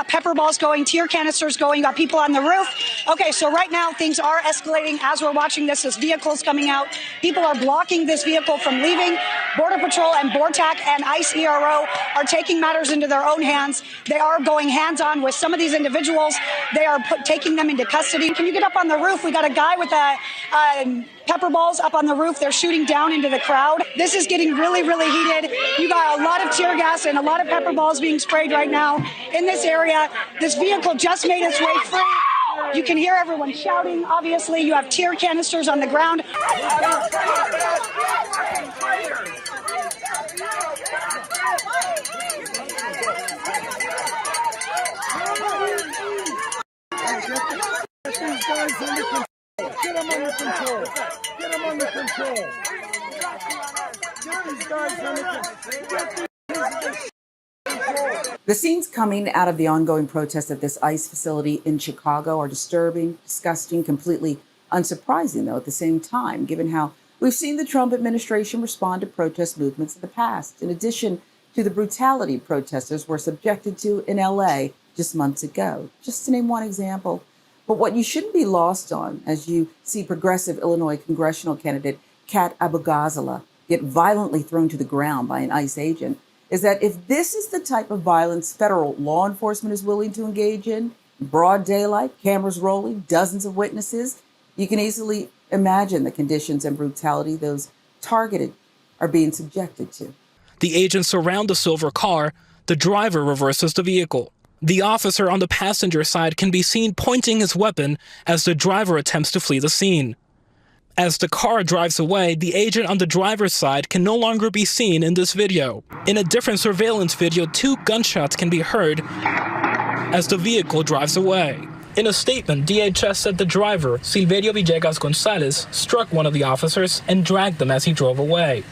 got pepper balls going, tear canisters going, you got people on the roof. Okay, so right now things are escalating as we're watching this. This vehicle's coming out. People are blocking this vehicle from leaving. Border Patrol and BORTAC and ICE ERO are taking matters into their own hands. They are going hands-on with some of these individuals. They are taking them into custody. Can you get up on the roof? We got a guy with pepper balls up on the roof. They're shooting down into the crowd. This is getting really, really heated. You got a lot of tear gas and a lot of pepper balls being sprayed right now in this area. This vehicle just made its way free. You can hear everyone shouting. Obviously, you have tear canisters on the ground. Get them under control. Get them under control. Get these guys under control. The scenes coming out of the ongoing protests at this ICE facility in Chicago are disturbing, disgusting, completely unsurprising, though, at the same time, given how we've seen the Trump administration respond to protest movements in the past, in addition to the brutality protesters were subjected to in LA just months ago, just to name one example. But what you shouldn't be lost on as you see progressive Illinois congressional candidate Kat Abou-Ghazala get violently thrown to the ground by an ICE agent is that if this is the type of violence federal law enforcement is willing to engage in, broad daylight, cameras rolling, dozens of witnesses, you can easily imagine the conditions and brutality those targeted are being subjected to. The agents surround the silver car. The driver reverses the vehicle. The officer on the passenger side can be seen pointing his weapon as the driver attempts to flee the scene. As the car drives away, the agent on the driver's side can no longer be seen in this video. In a different surveillance video, 2 gunshots can be heard as the vehicle drives away. In a statement, DHS said the driver, Silverio Villegas-Gonzalez, struck one of the officers and dragged them as he drove away.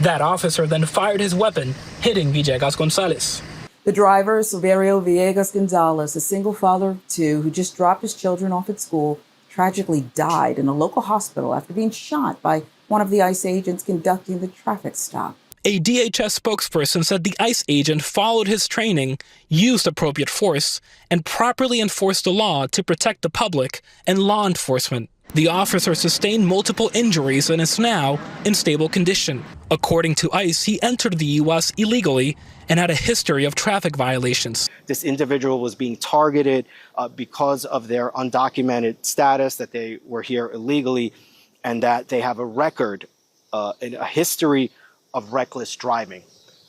That officer then fired his weapon, hitting Villegas-Gonzalez. The driver, Silverio Villegas-Gonzalez, a single father of 2 who just dropped his children off at school, tragically died in a local hospital after being shot by one of the ICE agents conducting the traffic stop. A DHS spokesperson said the ICE agent followed his training, used appropriate force, and properly enforced the law to protect the public and law enforcement. The officer sustained multiple injuries and is now in stable condition. According to ICE, he entered the U.S. illegally and had a history of traffic violations. This individual was being targeted because of their undocumented status, that they were here illegally, and that they have a record, a history of reckless driving.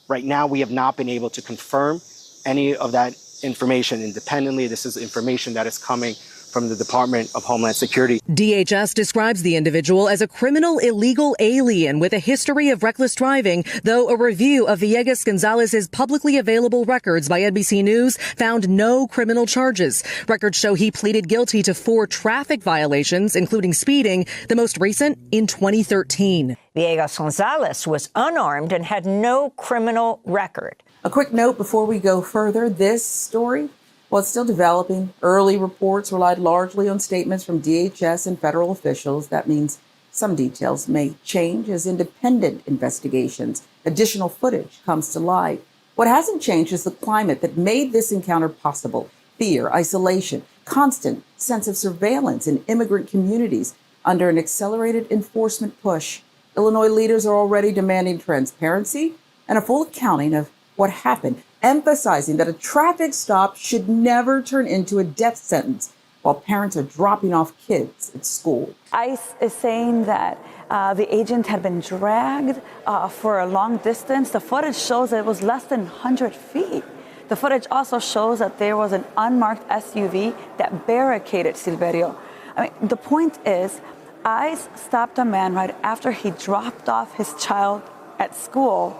Right now, we have not been able to confirm any of that information independently. This is information that is coming from the Department of Homeland Security. DHS describes the individual as a criminal illegal alien with a history of reckless driving, though a review of Villegas-Gonzalez's publicly available records by NBC News found no criminal charges. Records show he pleaded guilty to 4 traffic violations, including speeding, the most recent in 2013. Villegas-Gonzalez was unarmed and had no criminal record. A quick note before we go further, this story, while it's still developing, early reports relied largely on statements from DHS and federal officials. That means some details may change as independent investigations, additional footage comes to light. What hasn't changed is the climate that made this encounter possible. Fear, isolation, constant sense of surveillance in immigrant communities under an accelerated enforcement push. Illinois leaders are already demanding transparency and a full accounting of what happened, emphasizing that a traffic stop should never turn into a death sentence while parents are dropping off kids at school. ICE is saying that the agent had been dragged for a long distance. The footage shows that it was less than 100 feet. The footage also shows that there was an unmarked SUV that barricaded Silverio. I mean, the point is, ICE stopped a man right after he dropped off his child at school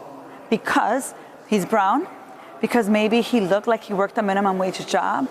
because he's brown, because maybe he looked like he worked a minimum wage job,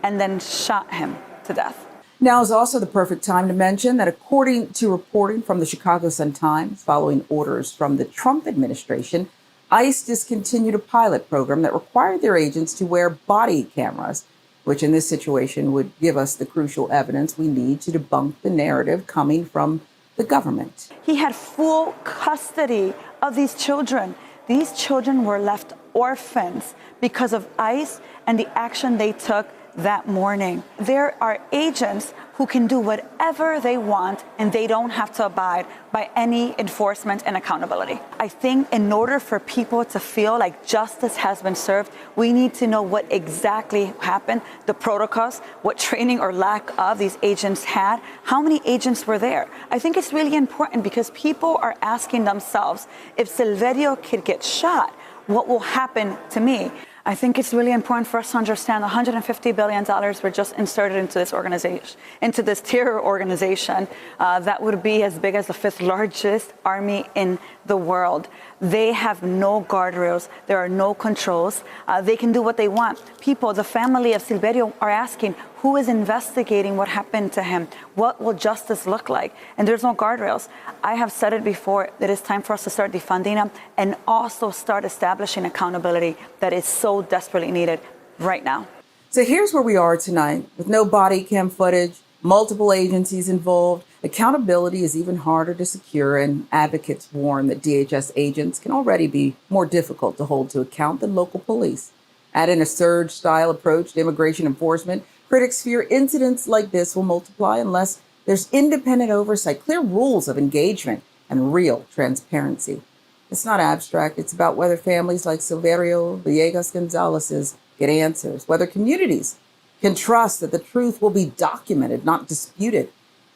and then shot him to death. Now is also the perfect time to mention that according to reporting from the Chicago Sun-Times, following orders from the Trump administration, ICE discontinued a pilot program that required their agents to wear body cameras, which in this situation would give us the crucial evidence we need to debunk the narrative coming from the government. He had full custody of these children. These children were left orphans because of ICE and the action they took that morning. There are agents who can do whatever they want and they don't have to abide by any enforcement and accountability. I think in order for people to feel like justice has been served, we need to know what exactly happened, the protocols, what training or lack of these agents had, how many agents were there. I think it's really important because people are asking themselves, if Silverio could get shot, what will happen to me? I think it's really important for us to understand $150 billion were just inserted into this organization, into this terror organization that would be as big as the 5th largest army in the world. They have no guardrails. There are no controls. They can do what they want. People, the family of Silverio, are asking, who is investigating what happened to him? What will justice look like? And there's no guardrails. I have said it before, that it's time for us to start defunding them and also start establishing accountability that is so desperately needed right now. So here's where we are tonight, with no body cam footage, multiple agencies involved. Accountability is even harder to secure, and advocates warn that DHS agents can already be more difficult to hold to account than local police. Add in a surge-style approach to immigration enforcement, critics fear incidents like this will multiply unless there's independent oversight, clear rules of engagement, and real transparency. It's not abstract. It's about whether families like Silverio Villegas-Gonzalez's get answers, whether communities can trust that the truth will be documented, not disputed.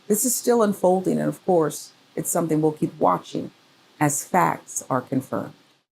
This is still unfolding, and of course, it's something we'll keep watching as facts are confirmed.